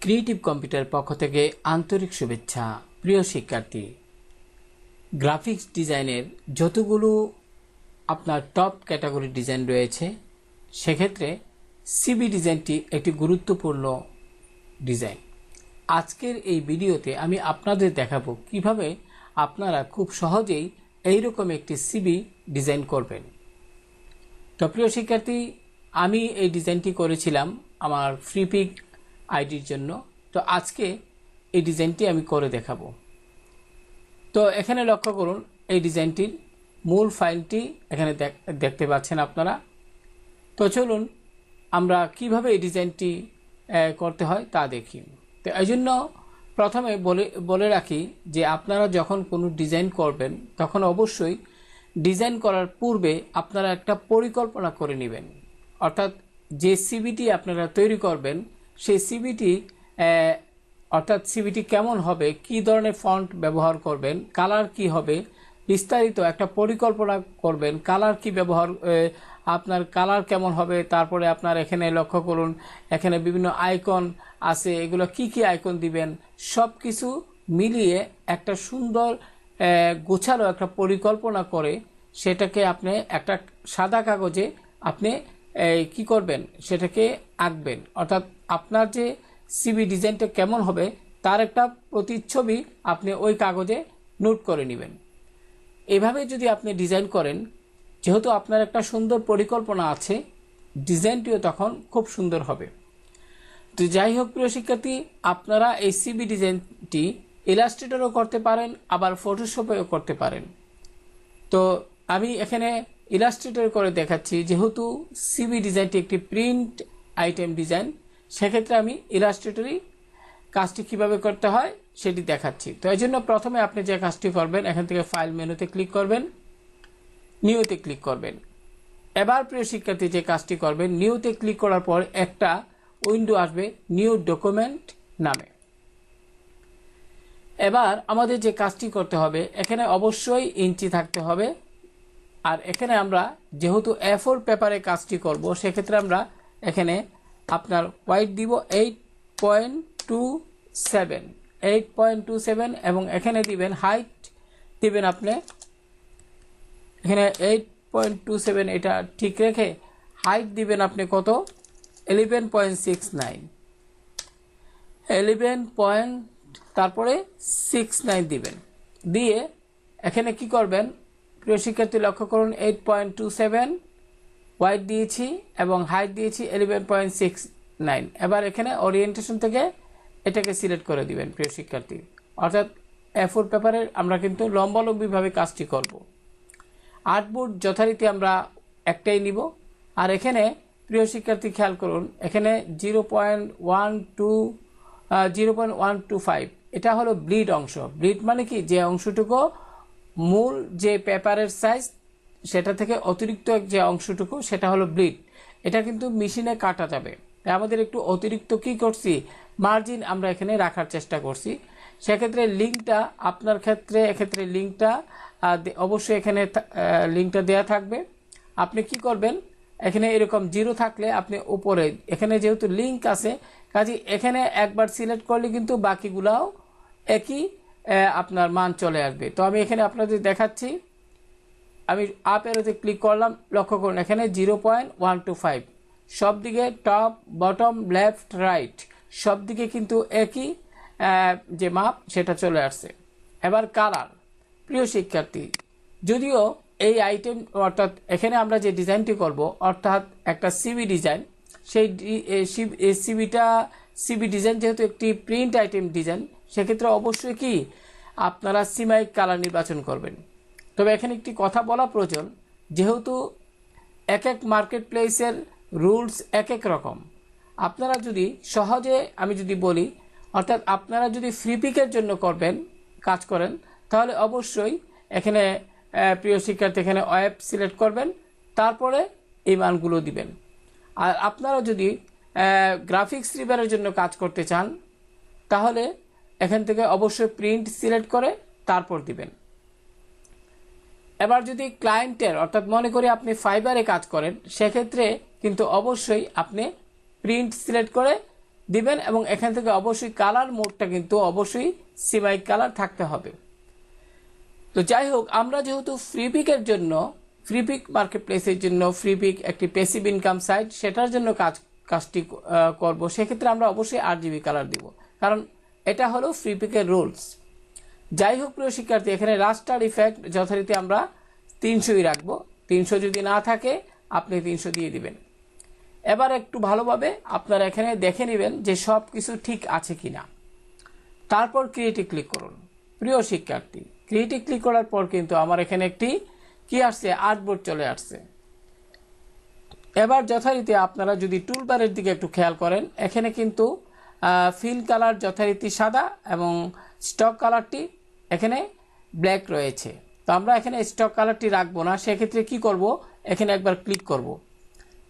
Creative computer পক্ষ থেকে আন্তরিক শুভেচ্ছা। প্রিয় শিক্ষার্থী, গ্রাফিক্স ডিজাইনের যতগুলো আপনার টপ ক্যাটাগরি ডিজাইন রয়েছে, সেক্ষেত্রে সিবি ডিজাইনটি একটি গুরুত্বপূর্ণ ডিজাইন। আজকের এই ভিডিওতে আমি আপনাদের দেখাবো কিভাবে আপনারা খুব সহজেই এইরকম একটি সিবি ডিজাইন করবেন। তো প্রিয় শিক্ষার্থী, আমি এই ডিজাইনটি করেছিলাম আমার ফ্রিপিক আইডির জন্য। তো আজকে এই ডিজাইনটি আমি করে দেখাবো। তো এখানে লক্ষ্য করুন, এই ডিজাইনটির মূল ফাইলটি এখানে দেখতে পাচ্ছেন আপনারা। তো চলুন আমরা কিভাবে এই ডিজাইনটি করতে হয় তা দেখি। তো এই জন্য প্রথমে বলে রাখি যে আপনারা যখন কোনো ডিজাইন করবেন তখন অবশ্যই ডিজাইন করার পূর্বে আপনারা একটা পরিকল্পনা করে নেবেন। অর্থাৎ যে সিবিটি আপনারা তৈরি করবেন সেই সিবিটি অর্থাৎ সিবিটি কেমন হবে, কি ধরনের ফন্ট ব্যবহার করবেন, কালার কি হবে, বিস্তারিত একটা পরিকল্পনা করবেন। কালার কি ব্যবহার, আপনার কালার কেমন হবে, তারপরে আপনার এখানে লক্ষ্য করুন এখানে বিভিন্ন আইকন আছে, এগুলো কি কি আইকন দিবেন, সব কিছু মিলিয়ে একটা সুন্দর গোছালো একটা পরিকল্পনা করে সেটাকে আপনি একটা সাদা কাগজে আপনি কি করবেন, সেটাকে আঁকবেন। অর্থাৎ আপনার যে সিবি ডিজাইনটা কেমন হবে তার একটা প্রতিচ্ছবি আপনি ওই কাগজে নোট করে নেবেন। এভাবে যদি আপনি ডিজাইন করেন, যেহেতু আপনার একটা সুন্দর পরিকল্পনা আছে, ডিজাইনটিও তখন খুব সুন্দর হবে। তো যাই হোক প্রিয় শিক্ষার্থী, আপনারা এই সিবি ডিজাইনটি ইলাস্ট্রেটরও করতে পারেন, আবার ফটোশপেও করতে পারেন। তো আমি এখানে ইলাস্ট্রেটর করে দেখাচ্ছি, যেহেতু সিবি ডিজাইনটি একটি প্রিন্ট আইটেম ডিজাইন, সেক্ষেত্রে আমি ইলাস্ট্রেটরই কাজটি কিভাবে করতে হয় সেটি দেখাচ্ছি। তো এই জন্য প্রথমে আপনি যে কাজটি করবেন, এখান থেকে ফাইল মেনুতে ক্লিক করবেন, নিউতে ক্লিক করবেন। এবার প্রিয় শিক্ষার্থী যে কাজটি করবেন, নিউতে ক্লিক করার পর একটা উইন্ডো আসবে নিউ ডকুমেন্ট নামে। এবার আমাদের যে কাজটি করতে হবে, এখানে অবশ্যই ইঞ্চি থাকতে হবে। আর এখানে আমরা যেহেতু A4 পেপারে কাজটি করব, সেক্ষেত্রে আমরা এখানে আপনার হোয়াইট দিব 8.27 এবং এখানে দিবেন হাইট দিবেন আপনি এখানে 8.27, এটা ঠিক রেখে হাইট দিবেন আপনি কত 11.69 তারপরে 69 দিবেন। দিয়ে এখানে কি করবেন প্রিয় শিক্ষার্থী, লক্ষ্য করুন 8.27 হোয়াইট দিয়েছি এবং হাইট দিয়েছি 11.69। এবার এখানে ওরিয়েন্টেশন থেকে এটাকে সিলেক্ট করে দিবেন প্রিয় শিক্ষার্থী। অর্থাৎ A4 পেপারের আমরা কিন্তু লম্বালম্বিভাবে কাজটি করব। আর্টবোর্ড যথারীতি আমরা একটাই নিব। আর এখানে প্রিয় শিক্ষার্থী খেয়াল করুন, এখানে 0.125 এটা হলো ব্লিড অংশ। ব্লিড মানে কি, যে অংশটুকু মূল যে পেপারের সাইজ সেটা থেকে অতিরিক্ত যে অংশটুকু সেটা হলো ব্লিড। এটা কিন্তু মেশিনে কাটা যাবে, তাই আমাদের একটু অতিরিক্ত কি করছি, মার্জিন আমরা এখানে রাখার চেষ্টা করছি। সেক্ষেত্রে লিঙ্কটা আপনার ক্ষেত্রে এক্ষেত্রে লিঙ্কটা অবশ্যই এখানে লিঙ্কটা দেয়া থাকবে। আপনি কি করবেন, এখানে এরকম 0 থাকলে আপনি উপরে এখানে যেহেতু লিঙ্ক আছে, কাজে এখানে একবার সিলেক্ট করলে কিন্তু বাকিগুলাও একই আপনার মান চলে আসবে। তো আমি এখানে আপনাদের দেখাচ্ছি, আমি আপ এরোতে ক্লিক করলাম, লক্ষ্য করুন এখানে 0.125 সব দিকে টপ বটম লেফট রাইট সব দিকে কিন্তু একই যে মাপ সেটা চলে আসছে। এবার কালার প্রিয় শিক্ষার্থী, যদিও এই আইটেম অর্থাৎ এখানে আমরা যে ডিজাইনটি করব অর্থাৎ একটা সিবি ডিজাইন, সেই সিবি ডিজাইন যেহেতু একটি প্রিন্ট আইটেম ডিজাইন, সেক্ষেত্রে অবশ্যই কি আপনারা সিমাইক কালার নির্বাচন করবেন। তবে এখানে একটি কথা বলা প্রয়োজন, যেহেতু এক এক মার্কেট প্লেসের রুলস এক এক রকম। আপনারা যদি সহজে আমি যদি বলি, অর্থাৎ আপনারা যদি ফ্রিপিকের জন্য কাজ করেন, তাহলে অবশ্যই এখানে প্রিয় শিক্ষার্থী এখানে ওয়েব সিলেক্ট করবেন, তারপরে এই মানগুলো দিবেন। আর আপনারা যদি গ্রাফিক্স রিভারের জন্য কাজ করতে চান, তাহলে এখান থেকে অবশ্যই প্রিন্ট সিলেক্ট করে তারপর দিবেন। এবার যদি ক্লায়েন্টের অর্থাৎ মনে করি আপনি ফাইবারে কাজ করেন, সেক্ষেত্রে কিন্তু অবশ্যই আপনি প্রিন্ট সিলেক্ট করে দিবেন এবং এখান থেকে অবশ্যই কালার মোডটা কিন্তু অবশ্যই সিমাই কালার থাকতে হবে। তো যাই হোক, আমরা যেহেতু ফ্রিপিকের জন্য, ফ্রিপিক মার্কেট প্লেসের জন্য, ফ্রিপিক একটি প্যাসিভ ইনকাম সাইট, সেটার জন্য কাজটি করব, সেক্ষেত্রে আমরা অবশ্যই RGB কালার দিব, কারণ এটা হলো ফ্রিপিকের রুলস। যাই হোক প্রিয় শিক্ষার্থী, এখানে রাস্টার ইফেক্ট যথারীতি আমরা 300ই রাখবো। 300 যদি না থাকে আপনি 300 দিয়ে দিবেন। এবার একটু ভালোভাবে আপনারা এখানে দেখে নেবেন যে সব কিছু ঠিক আছে কিনা। তারপর ক্রিয়েটে ক্লিক করুন। প্রিয় শিক্ষার্থী, ক্রিয়েটে ক্লিক করার পর কিন্তু আমার এখানে একটি কি আসছে, আর্টবোর্ড চলে আসছে। এবার যথারীতি আপনারা যদি টুলবারের দিকে একটু খেয়াল করেন, এখানে কিন্তু ফিল কালার যথারীতি সাদা এবং স্টক কালারটি এখানে ব্ল্যাক রয়েছে। তো আমরা এখানে স্টক কালারটি রাখবো না, সেক্ষেত্রে কি করব, এখানে একবার ক্লিক করব।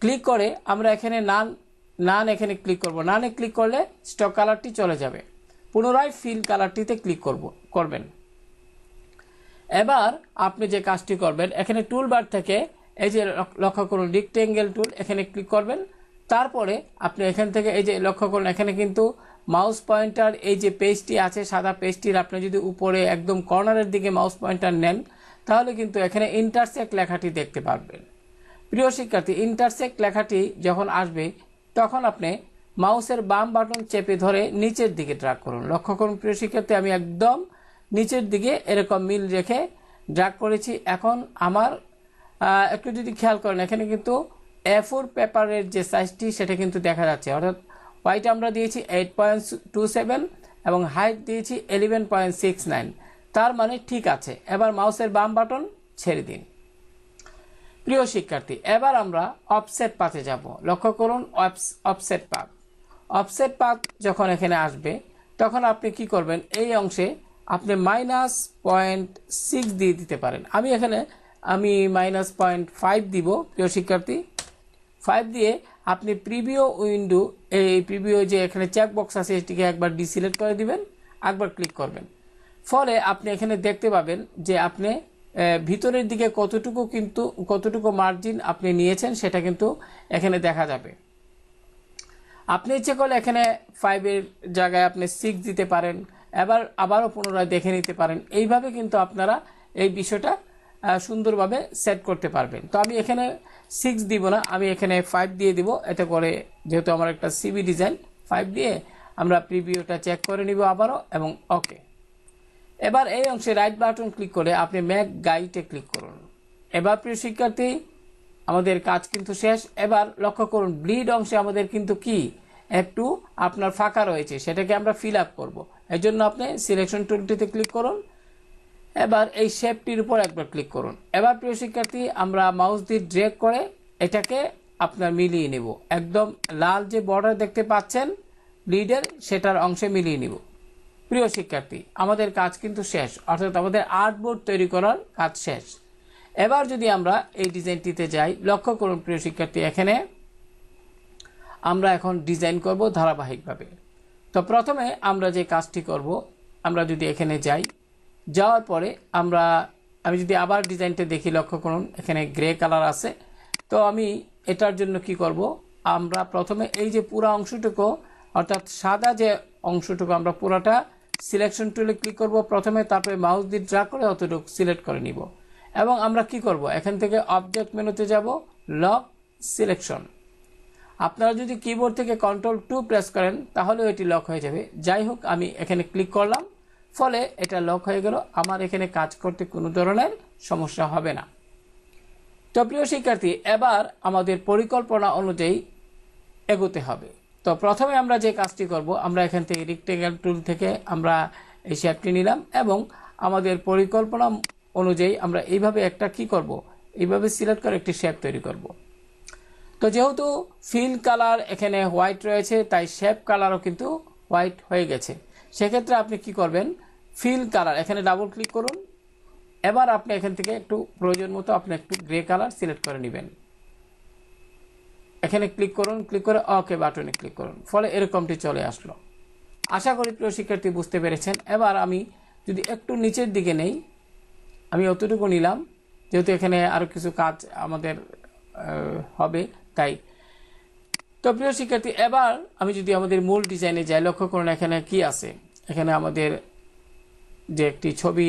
ক্লিক করে আমরা এখানে নান এখানে ক্লিক করব। নানে ক্লিক করলে স্টক কালারটি চলে যাবে। পুনরায় ফিল কালারটিতে ক্লিক করবেন। এবার আপনি যে কাজটি করবেন, এখানে টুলবার থেকে এই যে লক্ষ্য করুন রেক্টেঙ্গেল টুল, এখানে ক্লিক করবেন। তারপরে আপনি এখান থেকে এই যে লক্ষ্য করুন, এখানে কিন্তু মাউস পয়েন্টার এই যে পেজটি আছে, সাদা পেজটির আপনি যদি উপরে একদম কর্নারের দিকে মাউস পয়েন্টার নেন, তাহলে কিন্তু এখানে ইন্টারসেক্ট লেখাটি দেখতে পারবেন। প্রিয় শিক্ষার্থী, ইন্টারসেক্ট লেখাটি যখন আসবে তখন আপনি মাউসের বাম বাটন চেপে ধরে নিচের দিকে ড্র্যাগ করুন। লক্ষ্য করুন প্রিয় শিক্ষার্থী, আমি একদম নিচের দিকে এরকম মিল রেখে ড্র্যাগ করেছি। এখন আমার একটু যদি খেয়াল করেন, এখানে কিন্তু A4 পেপারের যে সাইজটি সেটা কিন্তু দেখা যাচ্ছে, অর্থাৎ হোয়াইট আমরা দিয়েছি 8.27 এবং হাইট দিয়েছি 11.69, তার মানে ঠিক আছে। এবার মাউসের বাম বাটন ছেড়ে দিন। প্রিয় শিক্ষার্থী, এবার আমরা অফসেট পাথে যাব। লক্ষ্য করুন অফসেট পাথ। অফসেট পাথ যখন এখানে আসবে তখন আপনি কি করবেন, এই অংশে আপনি -0.6 দিয়ে দিতে পারেন। আমি এখানে -0.5 দিব। প্রিয় শিক্ষার্থী, 5 দিয়ে আপনি প্রিভিউ উইন্ডো, এই প্রিভিউ যে এখানে চেক বক্স আছে এটিকে একবার ডিসিলেক্ট করে দিবেন, একবার ক্লিক করবেন। ফলে আপনি এখানে দেখতে পাবেন যে আপনি ভিতরের দিকে কতটুকু মার্জিন আপনি নিয়েছেন সেটা কিন্তু এখানে দেখা যাবে। আপনি ইচ্ছে করলে এখানে 5-এর জায়গায় আপনি 6 দিতে পারেন, আবারও পুনরায় দেখে নিতে পারেন। এইভাবে কিন্তু আপনারা এই বিষয়টা সুন্দরভাবে সেট করতে পারবেন। তো আমি এখানে 6 দিব না, আমি এখানে 5 দিয়ে দিব। এতে করে যেহেতু আমার একটা সিবি ডিজাইন, 5 দিয়ে আমরা প্রিভিউটা চেক করে নিব আবারও, এবং ওকে। এবার এই অংশে রাইট বাটন ক্লিক করে আপনি ম্যাক গাইডে ক্লিক করুন। এবার প্রিয় শিক্ষার্থী, আমাদের কাজ কিন্তু শেষ। এবার লক্ষ্য করুন ব্লিড অংশে আমাদের কিন্তু কি একটু আপনার ফাঁকা রয়েছে, সেটাকে আমরা ফিল আপ করবো। এর জন্য আপনি সিলেকশন টুলটিতে ক্লিক করুন। এবার এই শেপটির উপর একবার ক্লিক করুন। এবার প্রিয় শিক্ষার্থী, আমরা মাউস দিয়ে ড্র্যাগ করে এটাকে আপনার মিলিয়ে নিব। একদম লাল যে বর্ডার দেখতে পাচ্ছেন ব্লিডের, সেটার অংশে মিলিয়ে নিব। প্রিয় শিক্ষার্থী, আমাদের কাজ কিন্তু শেষ, অর্থাৎ আমাদের আর্টবোর্ড তৈরি করার কাজ শেষ। এবার যদি আমরা এই ডিজাইনটিতে যাই, লক্ষ্য করুন প্রিয় শিক্ষার্থী, এখানে আমরা এখন ডিজাইন করব ধারাবাহিকভাবে। তো প্রথমে আমরা যে কাজটি করব, আমরা যদি এখানে যাওয়ার পরে আমি যদি আবার ডিজাইনটা দেখি, লক্ষ্য করুন এখানে গ্রে কালার আছে। তো আমি এটার জন্য কি করব, আমরা প্রথমে এই যে পুরো অংশটুকু, অর্থাৎ সাদা যে অংশটুকু, আমরা পুরোটা সিলেকশন টুলে ক্লিক করব প্রথমে, তারপরে মাউস দিয়ে ড্র্যাগ করে অতটুকু সিলেক্ট করে নিব। এবং আমরা কি করব, এখান থেকে অবজেক্ট মেনুতে যাব, লক সিলেকশন। আপনারা যদি কিবোর্ড থেকে Ctrl+2 প্রেস করেন তাহলেও এটি লক হয়ে যাবে। যাই হোক, আমি এখানে ক্লিক করলাম, ফলে এটা লক হয়ে গেল। আমার এখানে কাজ করতে কোনো ধরনের সমস্যা হবে না। তো প্রিয় শিক্ষার্থী, এবার আমাদের পরিকল্পনা অনুযায়ী এগোতে হবে। তো প্রথমে আমরা যে কাজটি করব, আমরা এখান থেকে রেক্টেঙ্গেল টুল থেকে আমরা এই শেপটি নিলাম এবং আমাদের পরিকল্পনা অনুযায়ী আমরা এইভাবে একটা কি করব, এইভাবে সিলেক্ট করে একটি শেপ তৈরি করব। তো যেহেতু ফিল কালার এখানে হোয়াইট রয়েছে, তাই শেপ কালারও কিন্তু হোয়াইট হয়ে গেছে। সেক্ষেত্রে আপনি কি করবেন, ফিল কালার এখানে ডাবল ক্লিক করুন। এবার আপনি এখান থেকে একটু প্রয়োজন মতো আপনি একটু গ্রে কালার সিলেক্ট করে নেবেন। এখানে ক্লিক করুন, ক্লিক করে ওকে বাটনে ক্লিক করুন, ফলে এরকমটি চলে আসলো। আশা করি প্রিয় শিক্ষার্থী বুঝতে পেরেছেন। এবার আমি যদি একটু নিচের দিকে নেই, আমি অতটুকু নিলাম, যেহেতু এখানে আরও কিছু কাজ আমাদের হবে, তাই তো প্রিয় শিক্ষার্থী, এবার আমি যদি আমাদের মূল ডিজাইনে যাই, লক্ষ্য করুন এখানে কি আছে। এখানে আমাদের যে একটি ছবি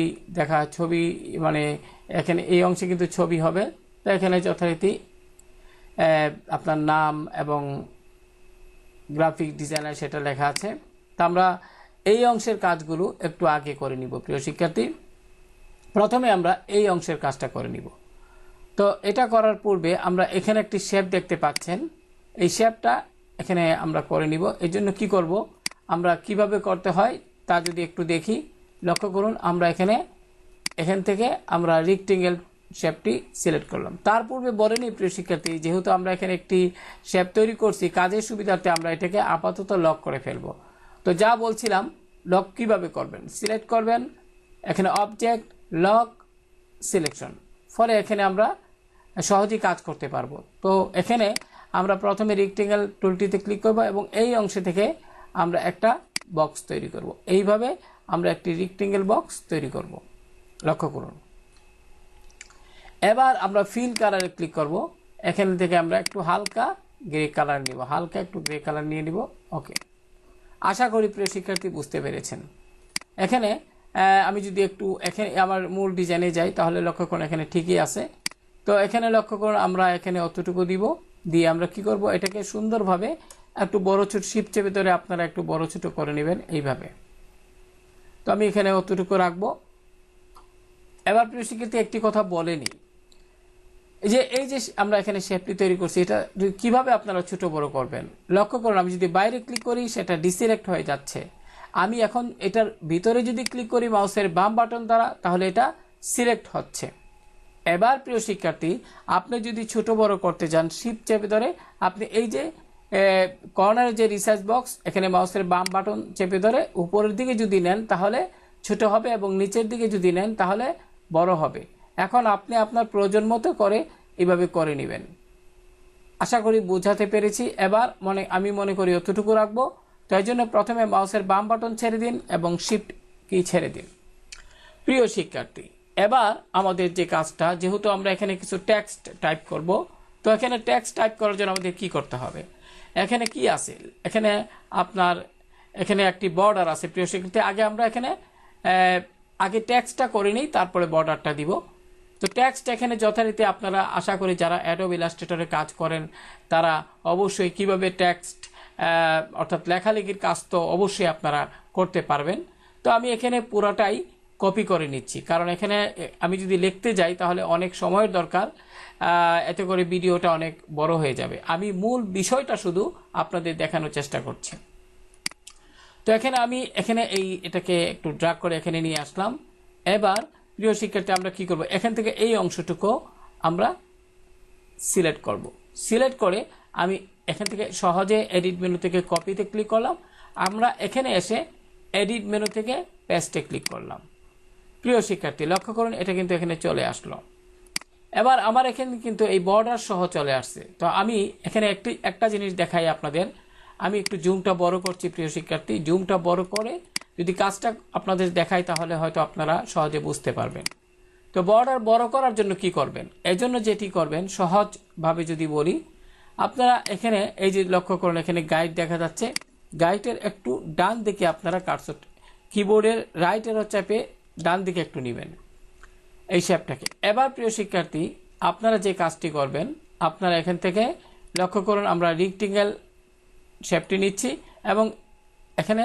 ছবি মানে এখানে এই অংশে কিন্তু ছবি হবে। তো এখানে যথারীতি আপনার নাম এবং গ্রাফিক ডিজাইনার সেটা লেখা আছে। তো আমরা এই অংশের কাজগুলো একটু আগে করে নিব প্রিয় শিক্ষার্থী। প্রথমে আমরা এই অংশের কাজটা করে নিব। তো এটা করার পূর্বে আমরা এখানে একটি শেপ দেখতে পাচ্ছেন, এই শেপটা এখানে আমরা করে নিব। এই জন্য কী করব, আমরা কিভাবে করতে হয় তা যদি একটু দেখি। লক্ষ্য করুন, আমরা এখান থেকে আমরা রেক্টেঙ্গেল শেপটি সিলেক্ট করলাম। তার পূর্বে বলেনি প্রিয় শিক্ষার্থী, যেহেতু আমরা এখানে একটি শেপ তৈরি করছি, কাজের সুবিধার্থে আমরা এটাকে আপাতত লক করে ফেলব। তো যা বলছিলাম, লক কিভাবে করবেন, সিলেক্ট করবেন, এখানে অবজেক্ট লক সিলেকশন, ফলে এখানে আমরা সহজেই কাজ করতে পারবো। তো এখানে আমরা প্রথমে রেক্টেঙ্গেল টুলটিতে ক্লিক করব এবং এই অংশ থেকে আমরা একটা বক্স তৈরি করব। এইভাবে আমরা একটি রেক্টেঙ্গেল বক্স তৈরি করব। লক্ষ্য করুন, এবার আমরা ফিল কালারে ক্লিক করব। এখান থেকে আমরা একটু হালকা গ্রে কালার নিব, হালকা একটু গ্রে কালার নিয়ে নিব। ওকে, আশা করি প্রিয় শিক্ষার্থী বুঝতে পেরেছেন। এখানে আমি যদি একটু এখানে আমার মূল ডিজাইনে যাই, তাহলে লক্ষ্য করুন এখানে ঠিকই আছে। তো এখানে লক্ষ্য করুন, আমরা এখানে অতটুকু দিব, দিয়ে আমরা কি করব, এটাকে সুন্দরভাবে একটু বড় ছোট শিফট চেপে ধরে আপনারা একটু বড় ছোট করে নেবেন এইভাবে। তো আমি এখানে অতটুকু রাখবো। এবার প্রিয় শিক্ষার্থী, একটি কথা বলেনি, এই যে আমরা এখানে শেপটি তৈরি করছি, এটা কিভাবে আপনারা ছোট বড় করবেন। লক্ষ্য করুন, আমি যদি বাইরে ক্লিক করি সেটা ডিসিলেক্ট হয়ে যাচ্ছে। আমি এখন এটার ভিতরে যদি ক্লিক করি মাউসের বাম বাটন দ্বারা, তাহলে এটা সিলেক্ট হচ্ছে। এবার প্রিয় শিক্ষার্থী, আপনি যদি ছোট বড় করতে যান, শিফট চেপে ধরে আপনি এই যে কর্নারের যে রিসার্চ বক্স, এখানে মাউসের বাম বাটন চেপে ধরে উপরের দিকে যদি নেন তাহলে ছোট হবে, এবং নিচের দিকে যদি নেন তাহলে বড় হবে। এখন আপনি আপনার প্রয়োজন মতো করে এভাবে করে নেবেন। আশা করি বোঝাতে পেরেছি। এবার আমি মনে করি অতটুকু রাখবো। তো এই জন্য প্রথমে মাউসের বাম বাটন ছেড়ে দিন এবং শিফট কি ছেড়ে দিন। প্রিয় শিক্ষার্থী, এবার আমাদের যে কাজটা, যেহেতু আমরা এখানে কিছু টেক্সট টাইপ করব, তো এখানে টেক্সট টাইপ করার জন্য আমাদের কি করতে হবে, এখানে কি আছে, এখানে আপনার এখানে একটি বর্ডার আছে প্রিয় শিক্ষার্থী। আমরা এখানে আগে টেক্সটটা করে নিই, তারপরে বর্ডারটা দিব। তো টেক্সট এখানে যথারীতি আপনারা আশা করি যারা অ্যাডোব ইলাস্ট্রেটরে কাজ করেন তারা অবশ্যই কিভাবে টেক্সট অর্থাৎ লেখালেখির কাজ তো অবশ্যই আপনারা করতে পারবেন। তো আমি এখানে পুরোটাই কপি করে নিচ্ছি, কারণ এখানে আমি যদি লিখতে যাই তাহলে অনেক সময়ের দরকার, এতে করে ভিডিওটা অনেক বড় হয়ে যাবে। আমি মূল বিষয়টা শুধু আপনাদের দেখানোর চেষ্টা করছি। তো আমি এখানে এটাকে একটু ড্র্যাগ করে এখানে নিয়ে আসলাম। এবার প্রিয় শিক্ষার্থী, আমরা কি করব, এখান থেকে এই অংশটুকু আমরা সিলেক্ট করব। সিলেক্ট করে আমি এখান থেকে সহজে এডিট মেনু থেকে কপিতে ক্লিক করলাম। আমরা এখানে এসে এডিট মেনু থেকে পেস্টে ক্লিক করলাম। প্রিয় শিক্ষার্থী, লক্ষ্য করুন এটা কিন্তু এখানে চলে আসলো। এবার আমার এখানে কিন্তু এই বর্ডার সহ চলে আসছে। তো আমি এখানে একটা জিনিস দেখাই আপনাদের। আমি একটু জুমটা বড় করছি প্রিয় শিক্ষার্থী। জুমটা বড় করে যদি কাজটা আপনাদের দেখাই তাহলে হয়তো আপনারা সহজে বুঝতে পারবেন। তো বর্ডার বড় করার জন্য কি করবেন, এজন্য যেটি করবেন সহজভাবে যদি বলি, আপনারা এখানে এই যে লক্ষ্য করুন এখানে গাইড দেখা যাচ্ছে, গাইডের একটু ডান দিকে আপনারা কার্সর কিবোর্ডের রাইট এরো চাপে ডান দিকে একটু নেবেন এই শেপটাকে। এবার প্রিয় শিক্ষার্থী, আপনারা যে কাজটি করবেন, আপনারা এখান থেকে লক্ষ্য করুন আমরা রেক্টেঙ্গেল শেপটি নিচ্ছি এবং এখানে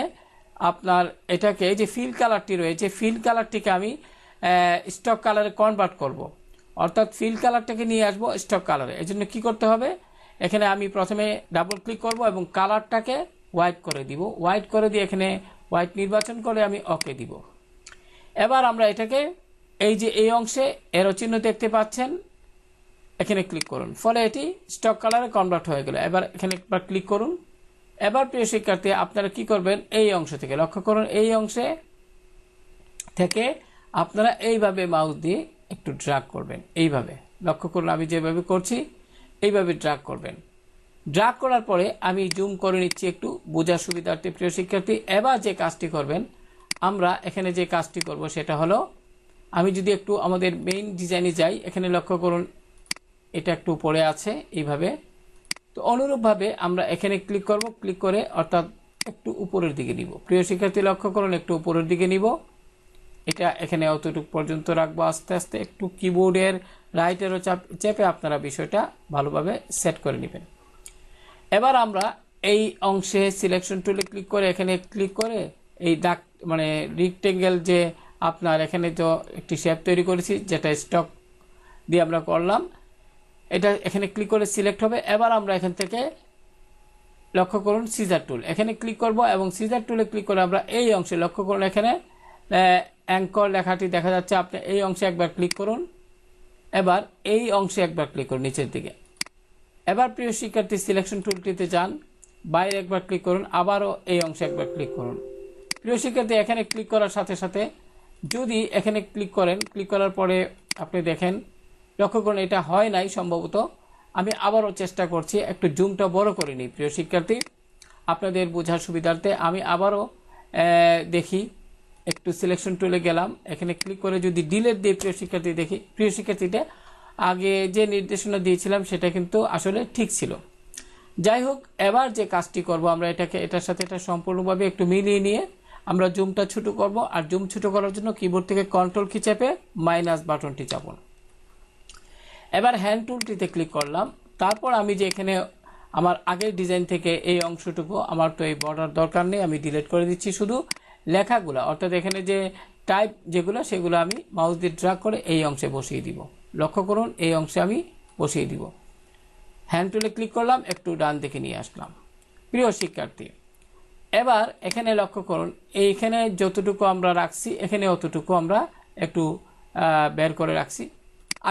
আপনার এটাকে এই যে ফিল কালারটি রয়েছে, ফিল কালারটিকে আমি স্টক কালারে কনভার্ট করব, অর্থাৎ ফিল কালারটাকে নিয়ে আসবো স্টক কালারে। এই জন্য কী করতে হবে, এখানে আমি প্রথমে ডাবল ক্লিক করব এবং কালারটাকে হোয়াইট করে দিব। হোয়াইট করে দিয়ে এখানে হোয়াইট নির্বাচন করে আমি ওকে দিব। এবার আমরা এটাকে এই অংশে এরো চিহ্ন দেখতে পাচ্ছেন, এখানে ক্লিক করুন, ফলে এটি স্টক কালারে কনভার্ট হয়ে গেল। এবার এখানে একবার ক্লিক করুন। এবার প্রিয় শিক্ষার্থী, আপনারা কি করবেন, এই অংশ থেকে লক্ষ্য করুন, এই অংশে থেকে আপনারা এইভাবে মাউস দিয়ে একটু ড্র্যাগ করবেন। এইভাবে লক্ষ্য করুন, আমি যেভাবে করছি এইভাবে ড্র্যাগ করবেন। ড্র্যাগ করার পরে আমি জুম করে নিচ্ছি একটু বোঝার সুবিধার্থে প্রিয় শিক্ষার্থী। এবার যে কাজটি করবেন, আমরা এখানে যে কাজটি করব সেটা হলো, আমি যদি একটু আমাদের মেইন ডিজাইনে যাই, এখানে লক্ষ্য করুন এটা একটু পড়ে আছে, এইভাবে তো অনুরূপভাবে আমরা এখানে ক্লিক করব, ক্লিক করে অর্থাৎ একটু উপরের দিকে নিব। প্রিয় শিক্ষার্থী লক্ষ্য করুন, একটু উপরের দিকে নিব। এটা এখানে অতটুকু পর্যন্ত রাখবো। আস্তে আস্তে একটু কিবোর্ডের রাইট অ্যারো চেপে আপনারা বিষয়টা ভালোভাবে সেট করে নেবেন। এবার আমরা এই অংশে সিলেকশন টুলে ক্লিক করে এখানে ক্লিক করে এই দাগ মানে রেক্টেঙ্গেল যে আপনার এখানে তো একটি শেপ তৈরি করেছি যেটা স্টক দিয়ে আমরা করলাম, এটা এখানে ক্লিক করে সিলেক্ট হবে। এবার আমরা এখান থেকে লক্ষ্য করুন সিজার টুল, এখানে ক্লিক করব এবং সিজার টুলে ক্লিক করে আমরা এই অংশে লক্ষ্য করুন, এখানে অ্যাঙ্কর লেখাটি দেখা যাচ্ছে। আপনি এই অংশে একবার ক্লিক করুন, এবার এই অংশে একবার ক্লিক করুন নিচের দিকে। এবার প্রিয় শিক্ষার্থী সিলেকশন টুলটিতে যান, বাইরে একবার ক্লিক করুন, আবারও এই অংশে একবার ক্লিক করুন। প্রিয় শিক্ষার্থী এখানে ক্লিক করার সাথে সাথে যদি এখানে ক্লিক করেন, ক্লিক করার পরে আপনি দেখেন লক্ষ্য করুন এটা হয় নাই সম্ভবত। আমি আবারও চেষ্টা করছি, একটু জুমটা বড় করে নিই প্রিয় শিক্ষার্থী আপনাদের বোঝার সুবিধার্থে। আমি আবারও দেখি, একটু সিলেকশন টুলে গেলাম, এখানে ক্লিক করে যদি ডিলেট দিয়ে প্রিয় শিক্ষার্থী দেখি, প্রিয় শিক্ষার্থীটা আগে যে নির্দেশনা দিয়েছিলাম সেটা কিন্তু আসলে ঠিক ছিল। যাই হোক, এবার যে কাজটি করব আমরা এটাকে এটার সাথে এটা সম্পূর্ণভাবে একটু মিলিয়ে নিয়ে আমরা জুমটা ছোট করব। আর জুম ছোট করার জন্য কিবোর্ড থেকে কন্ট্রোল কি চেপে মাইনাস বাটনটি চাপুন। এবার হ্যান্ড টুলটিতে ক্লিক করলাম। তারপর আমি যে এখানে আমার আগের ডিজাইন থেকে এই অংশটুকু, আমার তো এই বর্ডার দরকার নেই, আমি ডিলিট করে দিচ্ছি। শুধু লেখাগুলো অর্থাৎ এখানে যে টাইপ যেগুলো সেগুলো আমি মাউস দিয়ে ড্র্যাগ করে এই অংশে বসিয়ে দিব। লক্ষ্য করুন এই অংশে আমি বসিয়ে দিব। হ্যান্ড টুলে ক্লিক করলাম, একটু ডান দিকে নিয়ে আসলাম। প্রিয় শিক্ষার্থী এবার এখানে লক্ষ্য করুন, এইখানে যতটুকু আমরা রাখছি এখানে অতটুকু আমরা একটু বের করে রাখছি।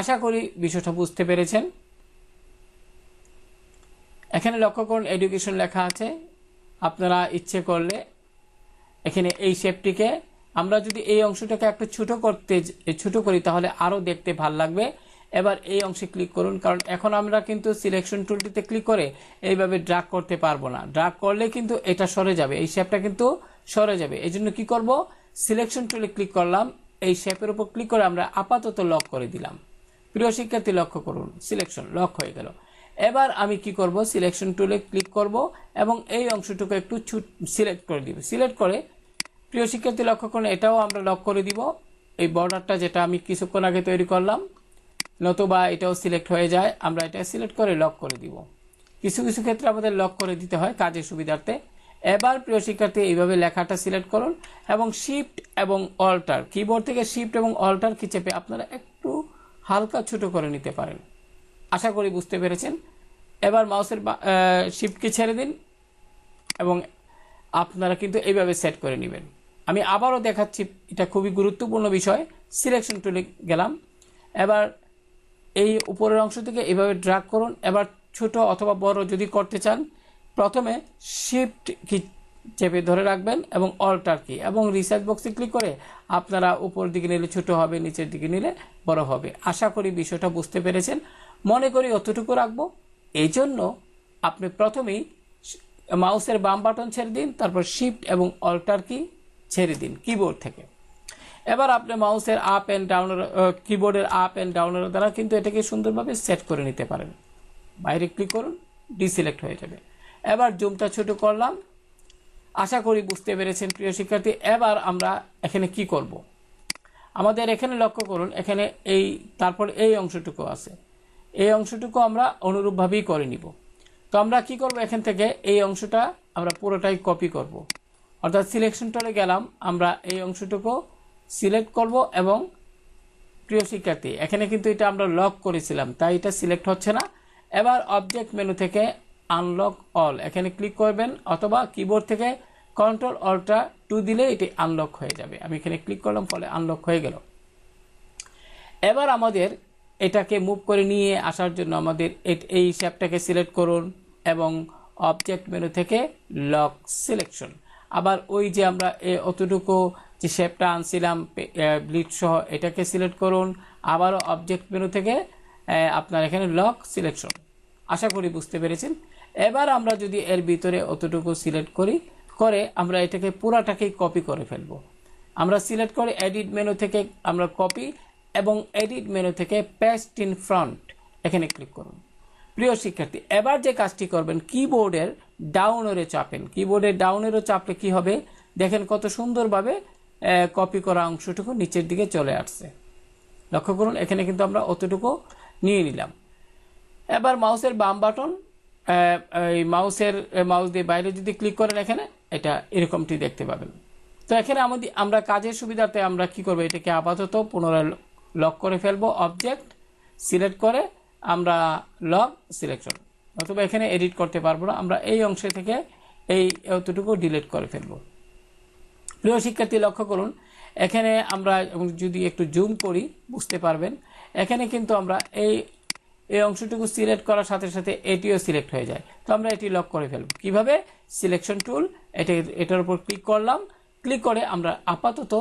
আশা করি বিষয়টা বুঝতে পেরেছেন। এখানে লক্ষ্য করুন এডুকেশন লেখা আছে। আপনারা ইচ্ছে করলে এখানে এই শেপটিকে আমরা যদি এই অংশটাকে একটু ছোট করি তাহলে আরও দেখতে ভালো লাগবে। এবার এই অংশে ক্লিক করুন, কারণ এখন আমরা কিন্তু সিলেকশন টুলটিতে ক্লিক করে এইভাবে ড্র্যাগ করতে পারবো না। ড্র্যাগ করলে কিন্তু এটা সরে যাবে, এই শেপটা কিন্তু সরে যাবে। এই জন্য কী করব, সিলেকশন টুলে ক্লিক করলাম, এই শেপের উপর ক্লিক করে আমরা আপাতত লক করে দিলাম। প্রিয় শিক্ষার্থী লক্ষ্য করুন সিলেকশন লক হয়ে গেল। এবার আমি কি করব, সিলেকশন টুলে ক্লিক করব এবং এই অংশটুকু একটু সিলেক্ট করে দিব। সিলেক্ট করে প্রিয় শিক্ষার্থী লক্ষ্য করুন এটাও আমরা লক করে দিব। এই বর্ডারটা যেটা আমি কিছুক্ষণ আগে তৈরি করলাম, নতুবা এটাও সিলেক্ট হয়ে যায়, আমরা এটা সিলেক্ট করে লক করে দিব। কিছু কিছু ক্ষেত্রে আমাদের লক করে দিতে হয় কাজের সুবিধার্থে। এবার প্রিয় শিক্ষার্থী এইভাবে লেখাটা সিলেক্ট করুন এবং শিফট এবং অল্টার, কিবোর্ড থেকে শিফট এবং অল্টার কি চেপে আপনারা একটু হালকা ছোট করে নিতে পারেন। আশা করি বুঝতে পেরেছেন। এবার মাউসের শিফটকে ছেড়ে দিন এবং আপনারা কিন্তু এইভাবে সেট করে নেবেন। আমি আবারও দেখাচ্ছি, এটা খুবই গুরুত্বপূর্ণ বিষয়। সিলেকশন টুলে গেলাম, এবার এই উপরের অংশ থেকে এইভাবে ড্র্যাগ করুন। এবার ছোট অথবা বড় যদি করতে চান প্রথমে শিফট কি চেপে ধরে রাখবেন এবং অল্টার কি এবং রিসার্চ বক্সে ক্লিক করে আপনারা উপর দিকে নিলে ছোট হবে, নিচের দিকে নিলে বড় হবে। আশা করি বিষয়টা বুঝতে পেরেছেন। মনে করি অতটুকু রাখবো। এই জন্য আপনি প্রথমেই মাউসের বাম বাটন ছেড়ে দিন, তারপর শিফট এবং অল্টার কি ছেড়ে দিন কিবোর্ড থেকে। এবার আপনি মাউসের আপ অ্যান্ড ডাউন, কিবোর্ডের আপ অ্যান্ড ডাউনের দ্বারা কিন্তু এটাকে সুন্দরভাবে সেট করে নিতে পারেন। বাইরে ক্লিক করুন, ডিসিলেক্ট হয়ে যাবে। এবার জুমটা ছোট করলাম। আশা করি বুঝতে পেরেছেন প্রিয় শিক্ষার্থী। এবার আমরা এখানে কি করব, আমাদের এখানে লক্ষ্য করুন, এখানে এই তারপর এই অংশটুকু আছে, এই অংশটুকু আমরা অনুরূপভাবেই করে নিব। তো আমরা কি করব, এখান থেকে এই অংশটা আমরা পুরোটাই কপি করব। অর্থাৎ সিলেকশন টুলে গেলাম, আমরা এই অংশটুকু সিলেক্ট করব এবং প্রিয় শিক্ষার্থী এখানে কিন্তু এটা আমরা লক করেছিলাম তাই এটা সিলেক্ট হচ্ছে না। এবার অবজেক্ট মেনু থেকে আনলক অল এখানে ক্লিক করবেন অথবা কিবোর্ড থেকে কন্ট্রোল অল্টার 2 দিলে এটি আনলক হয়ে যাবে। আমি এখানে ক্লিক করলাম, ফলে আনলক হয়ে গেল। এবার আমাদের এটাকে মুভ করে নিয়ে আসার জন্য আমাদের এই শেপটাকে সিলেক্ট করুন এবং অবজেক্ট মেনু থেকে লক সিলেকশন। আবার ওই যে আমরা অতটুকু যে শেপটা আনছিলাম ব্লিড সহ এটাকে সিলেক্ট করুন, আবারও অবজেক্ট মেনু থেকে আপনার এখানে লক সিলেকশন। আশা করি বুঝতে পেরেছেন। এবার আমরা যদি এর ভিতরে অতটুকু সিলেক্ট করে আমরা এটাকে পুরাটাকেই কপি করে ফেলব। আমরা সিলেক্ট করে এডিট মেনু থেকে আমরা কপি এবং এডিট মেনু থেকে পেস্ট ইন ফ্রন্ট এখানে ক্লিক করুন। প্রিয় শিক্ষার্থী, এবার যে কাজটি করবেন, কিবোর্ডের ডাউন এরো চাপেন। কিবোর্ডের ডাউন এরো চাপলে কি হবে দেখেন, কত সুন্দরভাবে কপি করা অংশটুকু নিচের দিকে চলে আসছে। লক্ষ্য করুন, এখানে কিন্তু আমরা অতটুকু নিয়ে নিলাম। এবার মাউসের বাম বাটন, এই মাউস দিয়ে বাইরে যদি ক্লিক করেন, এখানে এটা এরকমটি দেখতে পাবেন। তো এখানে আমরা কাজের সুবিধাতে আমরা কি করব, এটাকে আপাতত পুনরায় লক করে ফেলবো। অবজেক্ট সিলেক্ট করে আমরা লক সিলেকশন, অথবা এখানে এডিট করতে পারবো না, আমরা এই অংশ থেকে এই এতটুকু ডিলিট করে ফেলবো। প্রিয় শিক্ষার্থী, লক্ষ্য করুন, এখানে আমরা যদি একটু জুম করি বুঝতে পারবেন, এখানে কিন্তু আমরা এই অংশটুকু সিলেক্ট করার সাথে সাথে এটিও সিলেক্ট হয়ে যায়। তো আমরা এটি লক করে ফেলব কিভাবে, সিলেকশন টুল, এটার উপর ক্লিক করলাম, ক্লিক করে আমরা আপাতত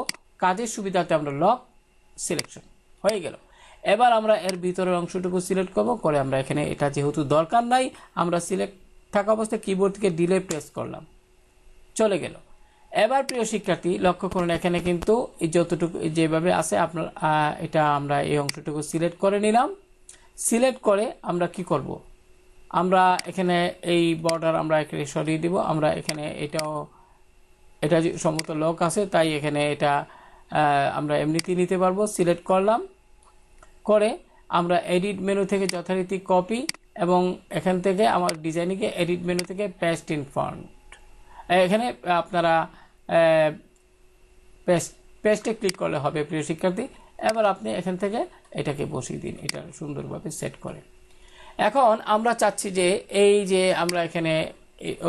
কাজের সুবিধাতে আমরা লক সিলেকশন হয়ে গেল। এবার আমরা এর ভিতরের অংশটুকু সিলেক্ট করব, করে আমরা এখানে এটা যেহেতু দরকার নাই, আমরা সিলেক্ট থাকা অবস্থায় কিবোর্ড থেকে ডিলে প্রেস করলাম, চলে গেল। এবার প্রিয় শিক্ষার্থী, লক্ষ্য করুন, এখানে কিন্তু যতটুকু যেভাবে আছে আপনার এটা আমরা এই অংশটুকু সিলেক্ট করে নিলাম। সিলেক্ট করে আমরা কি করব, আমরা এখানে এই বর্ডার আমরা এখানে সরিয়ে দিব। আমরা এখানে এটা সম্ভবত লক আছে, তাই এখানে এটা আমরা এমনিতেই নিতে পারবো। সিলেক্ট করলাম, করে আমরা এডিট মেনু থেকে যথারীতি কপি, এবং এখান থেকে আমার ডিজাইনিংয়ে এডিট মেনু থেকে পেস্ট ইন ফন্ট, এখানে আপনারা পেস্টে ক্লিক করলে হবে প্রিয় শিক্ষার্থী। এবার আপনি এখান থেকে এটাকে বসিয়ে দিন, এটা সুন্দরভাবে সেট করে। এখন আমরা চাচ্ছি যে এই যে আমরা এখানে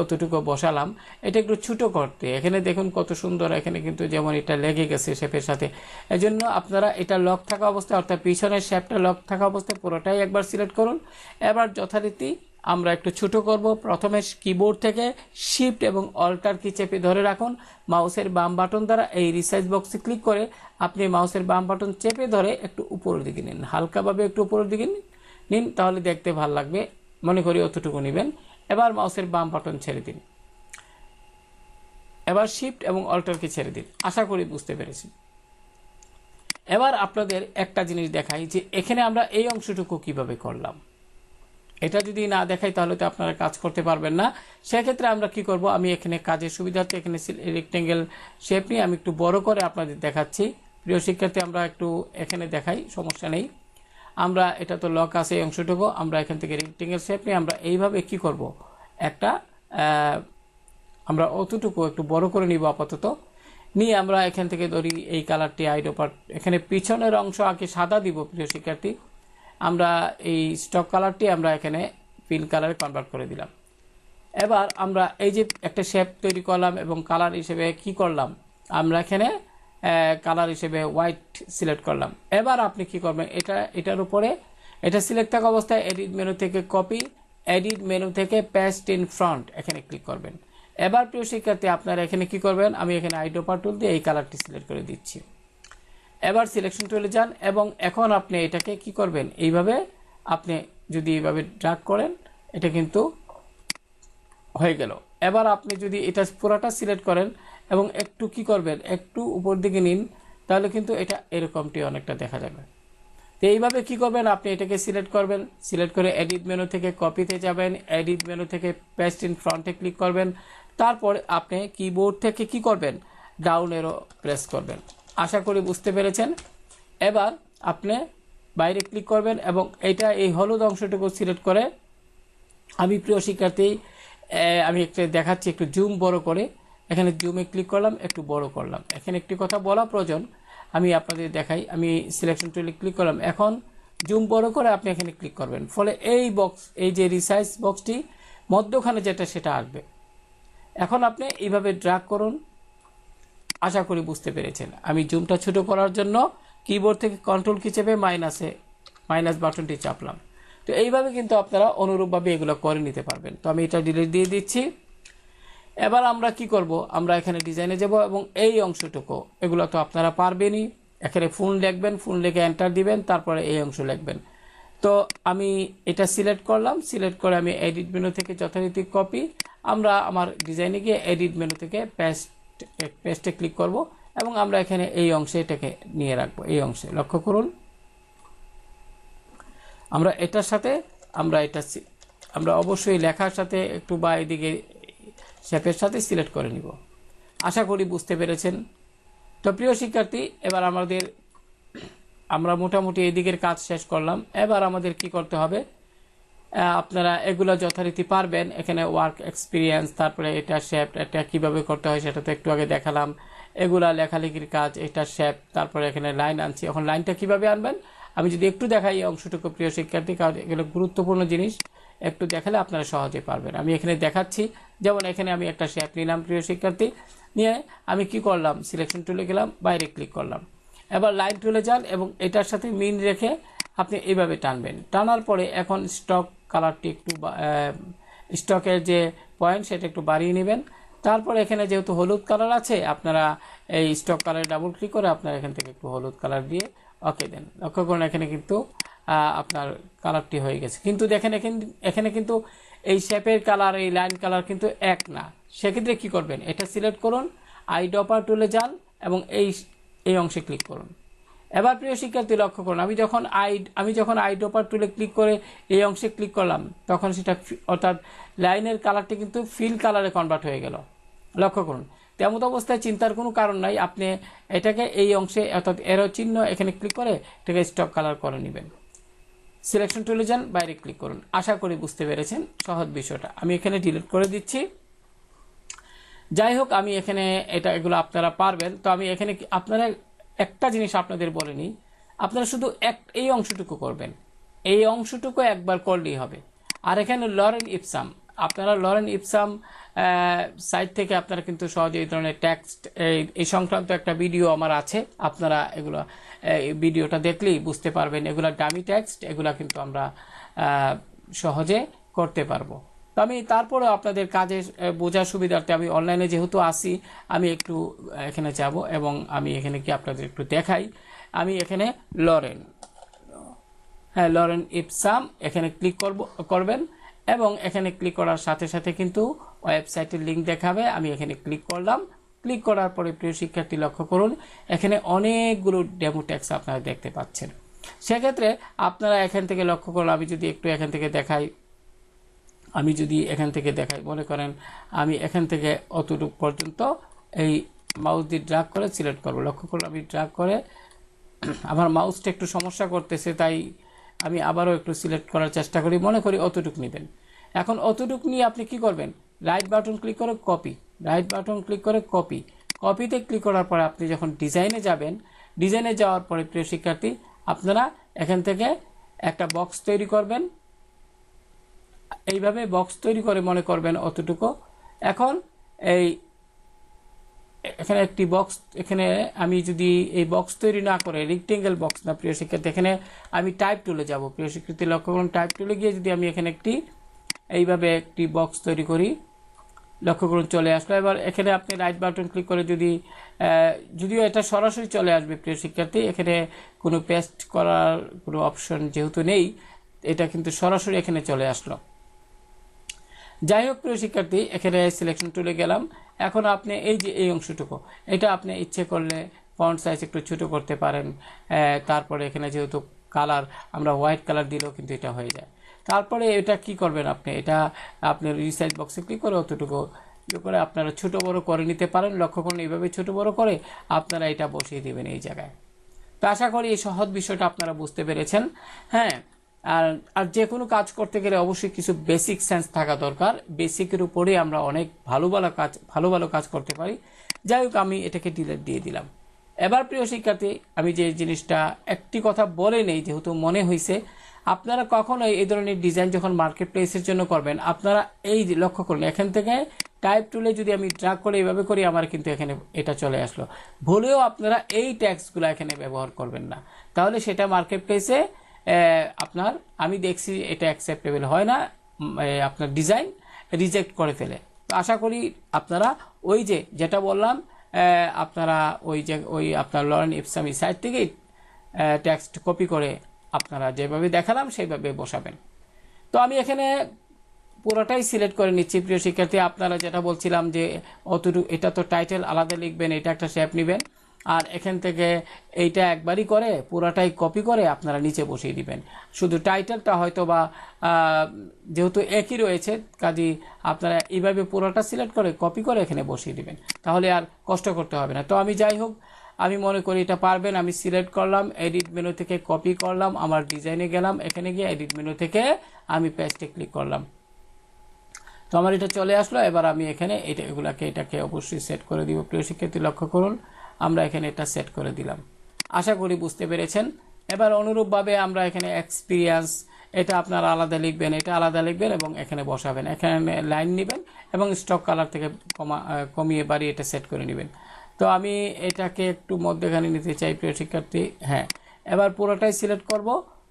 অতটুকু বসালাম, এটা একটু ছোটো করতে। এখানে দেখুন কত সুন্দর, এখানে কিন্তু যেমন এটা লেগে গেছে শেপের সাথে। এজন্য আপনারা এটা লক থাকা অবস্থায়, অর্থাৎ পিছনের শেপটা লক থাকা অবস্থায় পুরোটাই একবার সিলেক্ট করুন। এবার যথারীতি আমরা একটু ছোটো করব। প্রথমে কিবোর্ড থেকে শিফট এবং অল্টার কি চেপে ধরে রাখুন। মাউসের বাম বাটন দ্বারা এই রিসাইজ বক্সে ক্লিক করে আপনি মাউসের বাম বাটন চেপে ধরে একটু উপরের দিকে নিন, হালকাভাবে একটু উপরের দিকে নিন, তাহলে দেখতে ভালো লাগবে। মনে করি অতটুকু নেবেন। এবার মাউসের বাম বাটন ছেড়ে দিন, এবার শিফট এবং অল্টার কি ছেড়ে দিন। আশা করি বুঝতে পেরেছি। এবার আপনাদের একটা জিনিস দেখাই যে এখানে আমরা এই অংশটুকু কিভাবে করলাম। এটা যদি না দেখাই তাহলে তো আপনারা কাজ করতে পারবেন না। সেক্ষেত্রে আমরা কি করব, আমি এখানে কাজের সুবিধার্থে এখানে রেক্টেঙ্গেল শেপ নিয়ে আমি একটু বড় করে আপনাদের দেখাচ্ছি। প্রিয় শিক্ষার্থী, আমরা একটু এখানে দেখাই, সমস্যা নেই। আমরা এটা তো লক আছে এই অংশটুকু, আমরা এখান থেকে রেক্টেঙ্গেল শেপ নিয়ে আমরা এইভাবে কি করব, একটা আমরা অতটুকু একটু বড় করে নিব আপাতত। নিয়ে আমরা এখান থেকে ধরি এই কালারটি আইডোপার, এখানে পিছনের অংশ আগে সাদা দিব প্রিয় শিক্ষার্থী। আমরা এই স্টক কালারটি আমরা এখানে পিন কালারে কনভার্ট করে দিলাম। এবার আমরা এই যে একটা শেপ তৈরি করলাম এবং কালার হিসেবে কি করলাম, আমরা এখানে কালার হিসেবে হোয়াইট সিলেক্ট করলাম। এবার আপনি কি করবেন, এটার উপরে এটা সিলেক্ট থাকা অবস্থায় এডিট মেনু থেকে কপি, এডিট মেনু থেকে পেস্ট ইন ফ্রন্ট এখানে ক্লিক করবেন। এবার প্রিয় শিক্ষার্থী, আপনারা এখানে কি করবেন, আমি এখানে আইডোপার টুল দিয়ে এই কালারটি সিলেক্ট করে দিচ্ছি। এবার সিলেকশন টুলে যান এবং এখন আপনি এটাকে কি করবেন, এইভাবে আপনি যদি এইভাবে ড্র্যাগ করেন, এটা কিন্তু হয়ে গেল। এবার আপনি যদি এটা পুরোটা সিলেক্ট করেন এবং একটু কি করবেন, একটু উপর দিকে নিন, তাহলে কিন্তু এটা এরকমটি অনেকটা দেখা যাবে। তো এইভাবে কি করবেন, আপনি এটাকে সিলেক্ট করবেন, সিলেক্ট করে এডিট মেনু থেকে কপিতে যাবেন, এডিট মেনু থেকে পেস্ট ইন ফ্রন্টে ক্লিক করবেন। তারপর আপনি কিবোর্ড থেকে কি করবেন, ডাউন এরো প্রেস করবেন। আশা করি বুঝতে পেরেছেন। এবার আপনি বাইরে ক্লিক করবেন এবং এটা এই হলুদ অংশটুকু সিলেক্ট করে, আমি প্রিয় শিক্ষার্থী আমি একটা দেখাচ্ছি একটু জুম বড় করে। এখানে জুমে ক্লিক করলাম, একটু বড় করলাম। এখানে একটি কথা বলা প্রয়োজন, আমি আপনাদের দেখাই। আমি সিলেকশন টুলে ক্লিক করলাম, এখন জুম বড় করে আপনি এখানে ক্লিক করবেন, ফলে এই বক্স, এই যে রিসাইজ বক্সটি মধ্যখানে যেটা সেটা আসবে। এখন আপনি এইভাবে ড্র্যাগ করুন। আশা করি বুঝতে পেরেছেন। আমি জুমটা ছোট করার জন্য কিবোর্ড থেকে কন্ট্রোল কি চেপে মাইনাস বাটনটি চাপলাম। তো এইভাবে কিন্তু আপনারা অনুরূপভাবে এগুলো করে নিতে পারবেন। তো আমি এটা ডিলিট দিয়ে দিচ্ছি। এবার আমরা কি করব, আমরা এখানে ডিজাইনে যাব এবং এই অংশটুকু, এগুলো তো আপনারা পারবেনই। এখানে ফোন লিখবেন, ফোন লিখে এন্টার দিবেন, তারপরে এই অংশ লিখবেন। তো আমি এটা সিলেক্ট করলাম, সিলেক্ট করে আমি এডিট মেনু থেকে যথারীতি কপি, আমরা আমার ডিজাইনে গিয়ে এডিট মেনু থেকে পেস্টে ক্লিক করব এবং আমরা এখানে এই অংশে এটাকে নিয়ে রাখবো। এই অংশে লক্ষ্য করুন, আমরা এটার সাথে আমরা এটা আমরা অবশ্যই লেখার সাথে একটু বা এদিকে শেপের সাথে সিলেক্ট করে নিব। আশা করি বুঝতে পেরেছেন। তো প্রিয় শিক্ষার্থী, এবার আমরা মোটামুটি এই দিকের কাজ শেষ করলাম। এবার আমাদের কি করতে হবে, আপনারা এগুলো যথারীতি পারবেন। এখানে ওয়ার্ক এক্সপিরিয়েন্স, তারপরে এটা শেপ, এটা কিভাবে করতে হয় সেটা তো একটু আগে দেখালাম। এগুলা লেখালেখির কাজ, এটা শেপ, তারপরে এখানে লাইন আনছি। এখন লাইনটা কিভাবে আনবেন আমি যদি একটু দেখাই এই অংশটুকু প্রিয় শিক্ষার্থী, কারণ এগুলো গুরুত্বপূর্ণ জিনিস, একটু দেখালে আপনারা সহজে পারবেন। আমি এখানে দেখাচ্ছি। যেমন এখানে আমি একটা শেপ নিলাম প্রিয় শিক্ষার্থী, নিয়ে আমি কি করলাম, সিলেকশন টুলে গেলাম, বাইরে ক্লিক করলাম। এবার লাইন টুলে যান এবং এটার সাথে মিন রেখে আপনি এইভাবে টানবেন। টানার পরে এখন স্টক কালারটি একটু স্টকের যে পয়েন্ট সেটা একটু বাড়িয়ে নেবেন। তারপর এখানে যেহেতু হলুদ কালার আছে, আপনারা এই স্টক কালারে ডাবল ক্লিক করে আপনারা এখান থেকে একটু হলুদ কালার দিয়ে ওকে দেন। লক্ষ্য করুন এখানে কিন্তু আপনার কালারটি হয়ে গেছে। কিন্তু দেখেন এখানে কিন্তু এই শেপের কালার, এই লাইন কালার কিন্তু এক না। সেক্ষেত্রে কি করবেন, এটা সিলেক্ট করুন, আই ড্রপার টুলে যান এবং এই অংশে ক্লিক করুন। এবার প্রিয় শিক্ষার্থী লক্ষ্য করুন, আমি যখন আই ড্রপার টুলে ক্লিক করে এই অংশে ক্লিক করলাম, তখন সেটা অর্থাৎ লাইনের কালারটি কিন্তু ফিল কালারে কনভার্ট হয়ে গেল। লক্ষ্য করুন, তেমন অবস্থায় চিন্তার কোনো কারণ নাই। আপনি এটাকে এই অংশে অর্থাৎ এরো চিহ্ন এখানে ক্লিক করে এটাকে স্টক কালার করে নেবেন। সিলেকশন টুলে যান, বাইরে ক্লিক করুন। আশা করি বুঝতে পেরেছেন সহজ বিষয়টা। আমি এখানে ডিলিট করে দিচ্ছি। যাই হোক, আমি এখানে এগুলো আপনারা পারবেন। তো আমি এখানে আপনারা একটা জিনিস আপনাদের বলে নিই, আপনারা শুধু এই অংশটুকু করবেন, এই অংশটুকু একবার করলেই হবে। আর এখানে লরেন ইপসাম, আপনারা লরেন ইপসাম সাইট থেকে আপনারা কিন্তু সহজে এই ধরনের টেক্সট, এই সংক্রান্ত একটা ভিডিও আমার আছে, আপনারা এগুলো ভিডিওটা দেখলেই বুঝতে পারবেন। এগুলা ডামি টেক্সট, এগুলা কিন্তু আমরা সহজে করতে পারবো। তো আমি তারপরে আপনাদের কাজে বোঝার সুবিধার্থে আমি অনলাইনে যেহেতু আসি, আমি একটু এখানে যাব এবং আমি এখানে কি আপনাদের একটু দেখাই। আমি এখানে লরেন ইপসাম এখানে ক্লিক করবেন এবং এখানে ক্লিক করার সাথে সাথে কিন্তু ওয়েবসাইটের লিঙ্ক দেখাবে। আমি এখানে ক্লিক করলাম। ক্লিক করার পরে প্রিয় শিক্ষার্থী লক্ষ্য করুন, এখানে অনেকগুলো ডেমো টেক্সট আপনারা দেখতে পাচ্ছেন। সেক্ষেত্রে আপনারা এখান থেকে লক্ষ্য করুন, আমি যদি একটু এখান থেকে দেখাই, মনে করেন আমি এখান থেকে অতটুকু পর্যন্ত এই মাউস দিয়ে ড্র্যাগ করে সিলেক্ট করব। লক্ষ্য করুন, আমি ড্র্যাগ করে, আমার মাউসটা একটু সমস্যা করতেছে, তাই আমি আবারও একটু সিলেক্ট করার চেষ্টা করি। মনে করি অতটুকু নেবেন। এখন অতটুকু নিয়ে আপনি কি করবেন, রাইট বাটন ক্লিক করে কপিতে ক্লিক করার পরে আপনি যখন ডিজাইনে যাবেন, ডিজাইনে যাওয়ার পরে প্রিয় শিক্ষার্থী আপনারা এখান থেকে একটা বক্স তৈরি করবেন। এইভাবে বক্স তৈরি করে মনে করবেন অতটুকু। এখন এখানে একটি বক্স, এখানে আমি যদি এই বক্স তৈরি না করে, রেক্টেঙ্গেল বক্স না প্রিয় শিক্ষার্থী, এখানে আমি টাইপ টুলে যাব। প্রিয় শিক্ষার্থী লক্ষ্য করুন, টাইপ টুলে গিয়ে যদি আমি এখানে এইভাবে একটি বক্স তৈরি করি, লক্ষ্য করুন চলে আসলো। এবার এখানে আপনি রাইট বাটন ক্লিক করে যদিও এটা সরাসরি চলে আসবে প্রিয় শিক্ষার্থী, এখানে কোনো পেস্ট করার কোনো অপশন যেহেতু নেই, এটা কিন্তু সরাসরি এখানে চলে আসলো। যাই হোক প্রিয় শিক্ষার্থী, এখানে সিলেকশন টুলে গেলাম। এখন আপনি এই অংশটুকু, এটা আপনি ইচ্ছে করলে ফন্ট সাইজ একটু ছোট করতে পারেন। তারপরে এখানে যেহেতু কালার আমরা হোয়াইট কালার দিলেও কিন্তু এটা হয়ে যায়। তারপরে এটা কি করবেন, আপনি রিসাইজ বক্সে ক্লিক করে অতটুকু করে আপনারা ছোট বড় করে নিতে পারেন। লক্ষ্য করুন, এইভাবে ছোট বড় করে আপনারা এটা বসিয়ে দেবেন এই জায়গায়। তো আশা করি এই সহজ বিষয়টা আপনারা বুঝতে পেরেছেন। হ্যাঁ, আর যে কোনো কাজ করতে গেলে অবশ্যই কিছু বেসিক সেন্স থাকা দরকার। বেসিকের উপরে আমরা অনেক ভালো ভালো কাজ করতে পারি। যাই হোক, আমি এটাকে ডিলিট দিয়ে দিলাম। এবার প্রিয় শিক্ষার্থী, আমি যে জিনিসটা একটি কথা বলে নেই, যেহেতু মনে হয়েছে, আপনারা কখনোই এই ধরনের ডিজাইন যখন মার্কেট প্লেসের জন্য করবেন, আপনারা লক্ষ্য করুন, এখান থেকে টাইপ টুলে যদি আমি ড্র্যাগ করে এইভাবে করি, আমার কিন্তু এখানে এটা চলে আসলো। ভুলেও আপনারা এই ট্যাক্সগুলো এখানে ব্যবহার করবেন না, তাহলে সেটা মার্কেট প্লেসে আমি দেখছি এটা অ্যাকসেপ্টেবল হয় না, আপনার ডিজাইন রিজেক্ট করে ফেলে। তো আশা করি আপনারা যেটা বললাম, আপনারা আপনার লরেন ইপসাম সাইট থেকে টেক্সট কপি করে আপনারা যেভাবে দেখালাম সেইভাবে বসাবেন। তো আমি এখানে পুরোটাই সিলেক্ট করে নিচ্ছি প্রিয় শিক্ষার্থী। আপনারা যেটা বলছিলাম যে এটা তো টাইটেল আলাদা লিখবেন, এটা একটা শেপ নেবেন। আর এখান থেকে এইটা একবারই করে পুরাটাই কপি করে আপনারা নিচে বসিয়ে দিবেন। শুধু টাইটেলটা হয়তো বা যেহেতু একই রয়েছে, কাজেই আপনারা এইভাবে পুরোটা সিলেক্ট করে কপি করে এখানে বসিয়ে দিবেন, তাহলে আর কষ্ট করতে হবে না। তো আমি যাই হোক, আমি মনে করি এটা পারবেন। আমি সিলেক্ট করলাম, এডিট মেনু থেকে কপি করলাম, আমার ডিজাইনে গেলাম, এখানে গিয়ে এডিট মেনু থেকে আমি পেস্টে ক্লিক করলাম। তো আমার এটা চলে আসলো। এবার আমি এখানে এটাকে অবশ্যই সেট করে দিব। প্রিয় শিক্ষার্থী লক্ষ্য করুন, আমরা এখানে এটা সেট করে দিলাম। আশা করি বুঝতে পেরেছেন। এবার অনুরূপভাবে আমরা এখানে এক্সপিরিয়েন্স, এটা আপনারা আলাদা লিখবেন, এটা আলাদা লিখবেন এবং এখানে বসাবেন। এখানে লাইন নেবেন এবং স্টক কালার থেকে কমিয়ে বাড়িয়ে এটা সেট করে নেবেন। তো আমি এটাকে একটু মধ্যখানে নিতে চাই প্রিয় শিক্ষার্থী। হ্যাঁ, এবার পুরোটাই সিলেক্ট করব,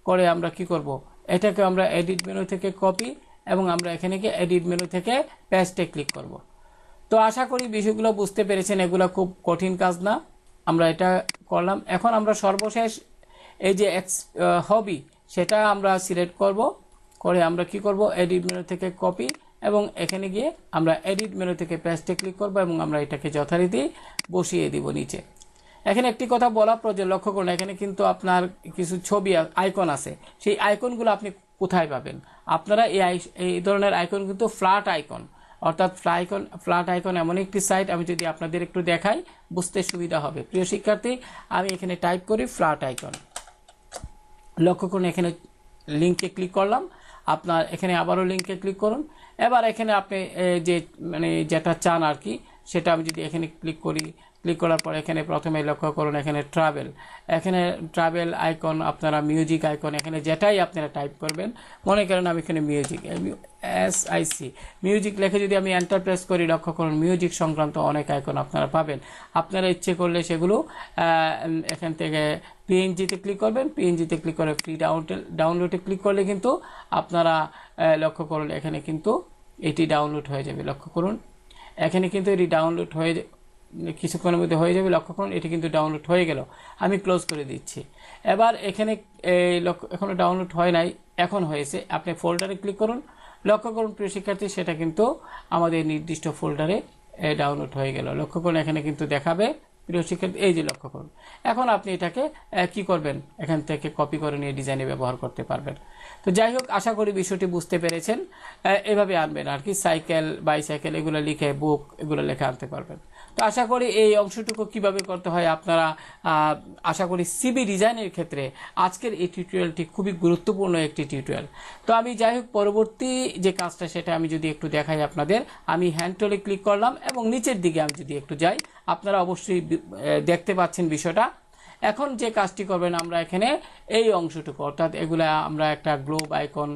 করে আমরা কি করব, এটাকে আমরা এডিট মেনু থেকে কপি এবং আমরা এখানে গিয়ে এডিট মেনু থেকে পেস্টে ক্লিক করব। তো আশা করি বিষয়গুলো বুঝতে পেরেছেন। এগুলো খুব কঠিন কাজ না। আমরা এটা করলাম। এখন আমরা সর্বশেষ এই যে হবি, সেটা আমরা সিলেক্ট করব, করে আমরা কি করব, এডিট মেনু থেকে কপি এবং এখানে গিয়ে আমরা এডিট মেনু থেকে পেস্টে ক্লিক করব এবং আমরা এটাকে যথারীতি বসিয়ে দিব নিচে। এখানে একটি কথা বলা প্রয়োজন, লক্ষ্য করুন এখানে কিন্তু আপনার কিছু ছবি আইকন আছে। সেই আইকনগুলো আপনি কোথায় পাবেন? আপনারা এই ধরনের আইকন কিন্তু ফ্ল্যাট আইকন, অর্থাৎ ফ্ল্যাট আইকন এমন একটি সাইট, আমি যদি আপনাদের একটু দেখাই বুঝতে সুবিধা হবে। প্রিয় শিক্ষার্থী, আমি এখানে টাইপ করি ফ্ল্যাট আইকন। লক্ষ্য করুন এখানে লিঙ্কে ক্লিক করলাম, আপনার এখানে আবারও লিঙ্কে ক্লিক করুন। এবার এখানে আপনি যে যেটা চান আর কি, সেটা আমি যদি এখানে ক্লিক করি, ক্লিক করার পর এখানে প্রথমে লক্ষ্য করুন এখানে ট্রাভেল আইকন, আপনারা মিউজিক আইকন, এখানে যেটাই আপনারা টাইপ করবেন। মনে করেন আমি এখানে মিউজিক লিখে যদি আমি এন্টার প্রেস করি, লক্ষ্য করুন মিউজিক সংক্রান্ত অনেক আইকন আপনারা পাবেন। আপনারা ইচ্ছে করলে সেগুলো এখান থেকে পিএনজিতে ক্লিক করবেন, পিএনজিতে ক্লিক করে ফ্রি ডাউনলোডে ক্লিক করলে কিন্তু আপনারা লক্ষ্য করুন এখানে কিন্তু এটি ডাউনলোড হয়ে যাবে। লক্ষ্য করুন এখানে কিন্তু এটি ডাউনলোড হয়ে কিছুক্ষণের মধ্যে হয়ে যাবে। লক্ষ্য করুন এটি কিন্তু ডাউনলোড হয়ে গেল। আমি ক্লোজ করে দিচ্ছি। এবার এখানে এখনো ডাউনলোড হয় নাই, এখন হয়েছে। আপনি ফোল্ডারে ক্লিক করুন, লক্ষ্য করুন প্রিয় শিক্ষার্থী সেটা কিন্তু আমাদের নির্দিষ্ট ফোল্ডারে ডাউনলোড হয়ে গেল। লক্ষ্য করুন এখানে কিন্তু দেখাবে প্রিয় শিক্ষার্থী, এই যে লক্ষ্য করুন। এখন আপনি এটাকে কি করবেন, এখান থেকে কপি করে নিয়ে ডিজাইনে ব্যবহার করতে পারবেন। তো যাই হোক, আশা করি বিষয়টি বুঝতে পেরেছেন। এভাবে আনবেন আর কি, সাইকেল, বাইসাইকেল এগুলো লিখে, বুক এগুলো লেখা আনতে পারবেন। তো আশা করি এই অংশটুকু কিভাবে করতে হয় আপনারা আশা করি সিবি ডিজাইনের ক্ষেত্রে আজকের এই টিউটোরিয়ালটি খুবই গুরুত্বপূর্ণ একটি টিউটোরিয়াল। তো আমি যাই হোক পরবর্তী যে কাজটা সেটা আমি যদি একটু দেখাই আপনাদের, আমি হ্যান্ড টুলে ক্লিক করলাম এবং নিচের দিকে আমি যদি একটু যাই, আপনারা অবশ্যই দেখতে পাচ্ছেন বিষয়টা। এখন যে কাজটি করবেন, আমরা এখানে এই অংশটুকু, অর্থাৎ এগুলা আমরা একটা গ্লোব আইকন,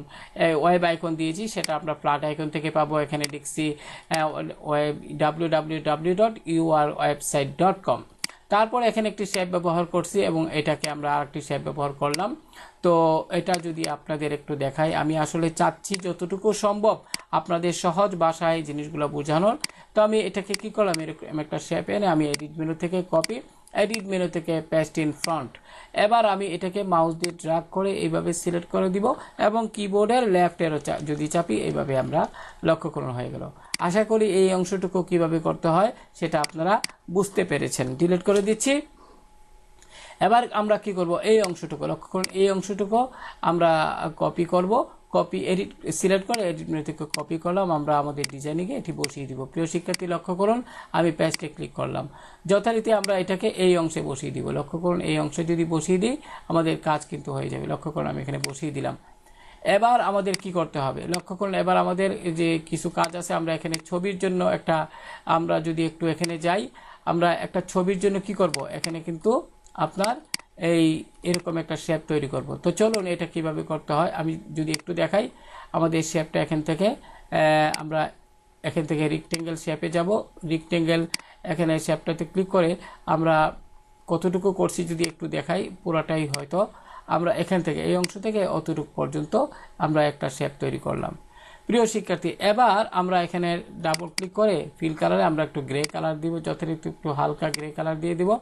ওয়েব আইকন দিয়েছি, সেটা আমরা ফ্ল্যাট আইকন থেকে পাবো। এখানে লিখছি www.urwebsite.com। তারপর এখানে একটি শেপ ব্যবহার করছি এবং এটাকে আমরা আরেকটি শেপ ব্যবহার করলাম। তো এটা যদি আপনাদের একটু দেখাই, আমি আসলে চাচ্ছি যতটুকু সম্ভব আপনাদের সহজ ভাষায় জিনিসগুলো বোঝানোর। তো আমি এটাকে কি করলাম, এরকম একটা শেপ এনে আমি এডিট মেনু থেকে কপি, এডিট মেনু থেকে পেস্ট ইন ফ্রন্ট। এবার আমি এটাকে মাউস দিয়ে ড্র্যাগ করে এইভাবে সিলেক্ট করে দিব এবং কিবোর্ডের লেফট এরো যদি চাপি, এইভাবে আমরা লক্ষ্য করুন হয়ে গেল। আশা করি এই অংশটুকু কিভাবে করতে হয় সেটা আপনারা বুঝতে পেরেছেন। ডিলিট করে দিচ্ছি। এবার আমরা কি করব, এই অংশটুকু লক্ষ্য করুন, এই অংশটুকু আমরা কপি করব। কপি এডিট সিলেক্ট করে এডিট মেনু থেকে কপি করলাম, আমরা আমাদের ডিজাইনিংয়ে এটি বসিয়ে দিব। প্রিয় শিক্ষার্থী লক্ষ্য করুন, আমি পেস্টে ক্লিক করলাম। যথারীতি আমরা এটাকে এই অংশে বসিয়ে দিব। লক্ষ্য করুন এই অংশে যদি বসিয়ে দিই আমাদের কাজ কিন্তু হয়ে যাবে। লক্ষ্য করুন আমি এখানে বসিয়ে দিলাম। এবার আমাদের কি করতে হবে, লক্ষ্য করুন এবার আমাদের যে কিছু কাজ আছে, আমরা এখানে ছবির জন্য একটা, আমরা যদি একটু এখানে যাই, আমরা একটা ছবির জন্য কি করব, এখানে কিন্তু আপনার এরকম একটা শেপ তৈরি করব। তো চলুন এটা কিভাবে করতে হয় আমি যদি একটু দেখাই। আমাদের শেপটা আমরা এখান থেকে রেক্টেঙ্গেল শেপে যাব। রেক্টেঙ্গেল এখানে শেপটাতে ক্লিক করে আমরা কতটুকু করছি যদি একটু দেখাই, পুরাটাই হয়তো আমরা এখান থেকে এই অংশ থেকে অতটুকু পর্যন্ত আমরা একটা শেপ তৈরি করলাম। প্রিয় শিক্ষার্থী, এবার আমরা এখানে ডাবল ক্লিক করে ফিল কালারে আমরা একটু গ্রে কালার দিব, যথারীতি একটু হালকা গ্রে কালার দিয়ে দিব।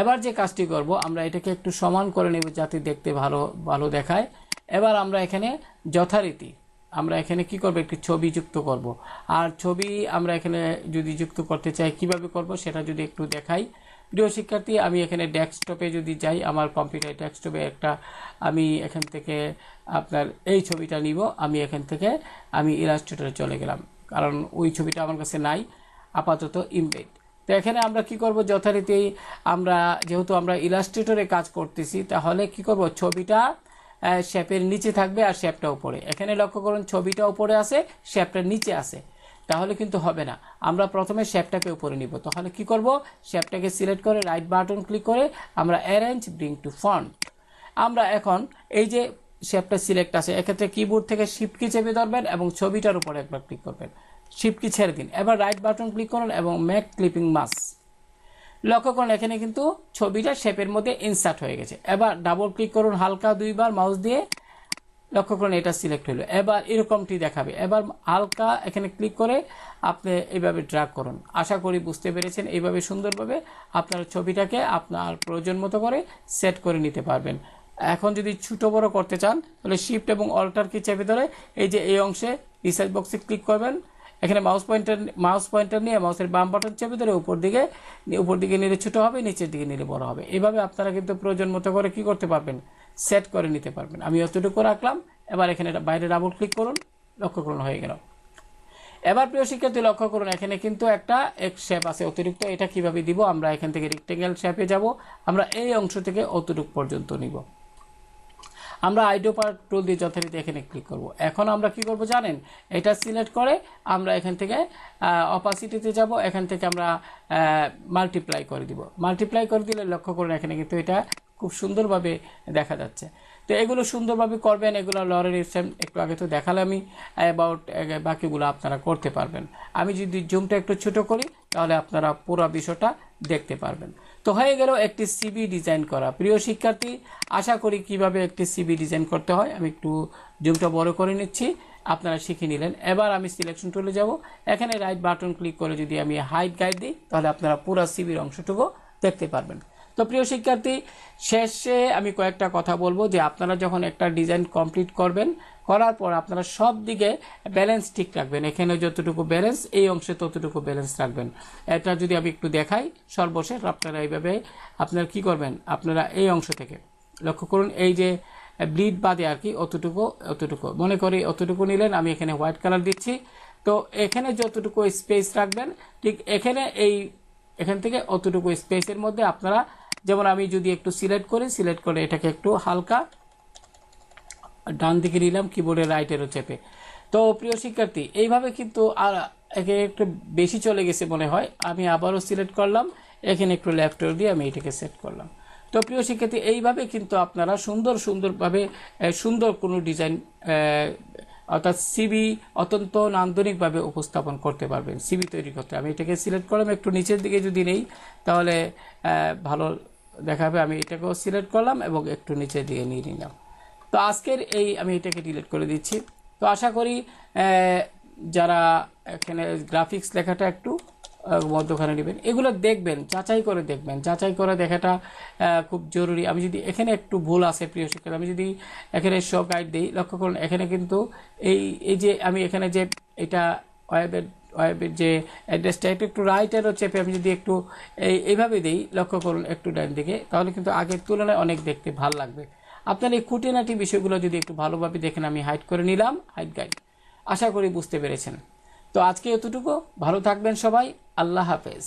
এবার যে কাজটি করব, আমরা এটাকে একটু সমান করে নেব যাতে দেখতে ভালো দেখায়। এবার আমরা এখানে যথারীতি আমরা এখানে কি করব, একটি ছবি যুক্ত করব। আর ছবি আমরা এখানে যদি যুক্ত করতে চাই কিভাবে করব সেটা যদি একটু দেখাই। প্রিয় শিক্ষার্থী, আমি এখানে ডেস্কটপে যদি যাই, আমার কম্পিউটার ডেস্কটপে একটা আমি এখান থেকে আপনার এই ছবিটা নিব। আমি এখান থেকে আমি ইলাস্ট্রেটরে চলে গেলাম, কারণ ওই ছবিটা আমার কাছে নাই আপাতত ইমবেড। তো এখানে আমরা কি করব, যথারীতি আমরা যেহেতু আমরা ইলাস্ট্রেটরে কাজ করতেছি, তাহলে কি করব, ছবিটা শেপের নিচে থাকবে আর শেপটা উপরে। এখানে লক্ষ্য করুন ছবিটা উপরে আছে, শেপটা নিচে আছে, তাহলে কিন্তু হবে না। আমরা প্রথমে শেপটাকে উপরে নিব। তাহলে কি করব, শেপটাকে সিলেক্ট করে রাইট বাটন ক্লিক করে আমরা অ্যারেঞ্জ ব্রিং টু ফ্রন্ট। আমরা এখন এই যে শেপটা সিলেক্ট আছে, এক্ষেত্রে কিবোর্ড থেকে শিফট কি চেপে ধরবেন এবং ছবিটার উপরে একবার ক্লিক করবেন, শিফট কি ছেড়ে দিন, এবার রাইট বাটন ক্লিক করুন এবং মেক ক্লিপিং মাস্ক। লক্ষ্য করুন এখানে কিন্তু ছবিটা শেপের মধ্যে ইনসার্ট হয়ে গেছে। এবার ডাবল ক্লিক করুন হালকা 2 বার মাউস দিয়ে, লক্ষ্য করুন এটা সিলেক্ট হলো। এবার এরকমটি দেখাবে। এবার হালকা এখানে ক্লিক করে আপনি এইভাবে ড্র্যাগ করুন। আশা করি বুঝতে পেরেছেন। এইভাবে সুন্দরভাবে আপনার ছবিটাকে আপনার প্রয়োজন মতো করে সেট করে নিতে পারবেন। এখন যদি ছোটো বড় করতে চান তাহলে শিফট এবং অল্টার কি চেপে ধরে এই যে এই অংশে রিসাইজ বক্সে ক্লিক করবেন। এখানে মাউস পয়েন্টার নিয়ে মাউসের বাম বাটন চেপে ধরে উপর দিকে নিলে ছোটো হবে, নিচের দিকে নিলে বড় হবে। এইভাবে আপনারা কিন্তু প্রয়োজন মতো করে কি করতে পারবেন, সেট করে নিতে পারবেন। আমি অতটুকু রাখলাম। এবার এখানে বাইরে ডাবল ক্লিক করুন, লক্ষ্য করুন হয়ে গেল। এবার প্রিয় শিক্ষার্থী লক্ষ্য করুন এখানে কিন্তু একটা শেপ আছে অতিরিক্ত। এটা কিভাবে দিব, আমরা এখান থেকে রেক্টেঙ্গেল শেপে যাব। আমরা এই অংশ থেকে অতটুকু পর্যন্ত নিব। আমরা আইডো পার্ট টুল দিয়ে যথারীতি এখানে ক্লিক করব। এখন আমরা কি করব জানেন, এটা সিলেক্ট করে আমরা এখান থেকে অপাসিটিতে যাব। এখান থেকে আমরা মাল্টিপ্লাই করে দিব। মাল্টিপ্লাই করে দিলে লক্ষ্য করুন এখানে কিন্তু এটা খুব সুন্দরভাবে দেখা যাচ্ছে। তো এগুলো সুন্দরভাবে করবেন। এগুলো লরের স্টেম একটু আগে তো দেখালামই, অ্যাবাউট বাকিগুলো আপনারা করতে পারবেন। আমি যদি জুমটা একটু ছোট করি তাহলে আপনারা পুরো বিষয়টা দেখতে পারবেন। তো হয়ে গেল একটি সিভি ডিজাইন করা। প্রিয় শিক্ষার্থী, আশা করি কিভাবে একটি সিভি ডিজাইন করতে হয় আমি একটু জুমটা বড় করে নিচ্ছি, আপনারা শিখে নিলেন। এবার আমি সিলেকশন টুলে যাব। এখানে রাইট বাটন ক্লিক করে যদি আমি হাইট গাইড দিই তাহলে আপনারা পুরো সিভির অংশটুকু দেখতে পারবেন। তো প্রিয় শিক্ষার্থী, শেষে আমি কয়েকটা কথা বলবো যে আপনারা যখন একটা ডিজাইন কমপ্লিট করবেন, করার পর আপনারা সব দিকে ব্যালেন্স ঠিক রাখবেন। এখানে যতটুকু ব্যালেন্স, এই অংশে ততটুকু ব্যালেন্স রাখবেন। এটা যদি আমি একটু দেখাই, সর্বশেষ আপনারা এইভাবে আপনারা কি করবেন, আপনারা এই অংশ থেকে লক্ষ্য করুন এই যে ব্লিড বাদে আর কি অতটুকু মনে করি অতটুকু নিলেন। আমি এখানে হোয়াইট কালার দিচ্ছি। তো এখানে যতটুকু স্পেস রাখবেন, ঠিক এখান থেকে অতটুকু স্পেসের মধ্যে আপনারা, যেমন আমি যদি একটু সিলেক্ট করে এটাকে একটু হালকা ডান দিকে নিলাম কিবোর্ডের রাইটেরও চেপে। তো প্রিয় শিক্ষার্থী, এইভাবে কিন্তু আর এখানে একটু বেশি চলে গেছে মনে হয়, আমি আবারও সিলেক্ট করলাম, এখানে একটু লেফট দিয়ে আমি এটাকে সেট করলাম। তো প্রিয় শিক্ষার্থী, এইভাবে কিন্তু আপনারা সুন্দরভাবে সুন্দর কোনো ডিজাইন অর্থাৎ সিবি অত্যন্ত নান্দনিকভাবে উপস্থাপন করতে পারবেন। সিবি তৈরি করতে আমি এটাকে সিলেক্ট করলাম, একটু নিচের দিকে যদি নেই তাহলে ভালো দেখাবে। আমি এটাকেও সিলেক্ট করলাম এবং একটু নিচের দিকে নিয়ে নিলাম। তো আজকের আমি এটাকে ডিলিট করে দিচ্ছি। তো আশা করি যারা এখানে গ্রাফিক্স লেখাটা একটু মধ্যখানে নেবেন, এগুলো দেখবেন, যাচাই করে দেখাটা খুব জরুরি। আমি যদি এখানে একটু ভুল আছে প্রিয় শিক্ষার্থী, আমি যদি এখানে শো গাইড দিই, লক্ষ্য করুন এখানে কিন্তু এই যে আমি এখানে যে এটা ওয়েবের যে অ্যাড্রেসটা একটু রাইটেরও চেপে আমি যদি একটু এইভাবে দিই, লক্ষ্য করুন একটু ডান দিকে, তাহলে কিন্তু আগের তুলনায় অনেক দেখতে ভালো লাগবে। আপনার এই খুঁটিনাটি বিষয়গুলো যদি একটু ভালোভাবে দেখেন, আমি হাইড করে নিলাম, হাইড গাইড। আশা করি বুঝতে পেরেছেন। তো আজকে এতটুকু, ভালো থাকবেন সবাই, আল্লাহ হাফেজ।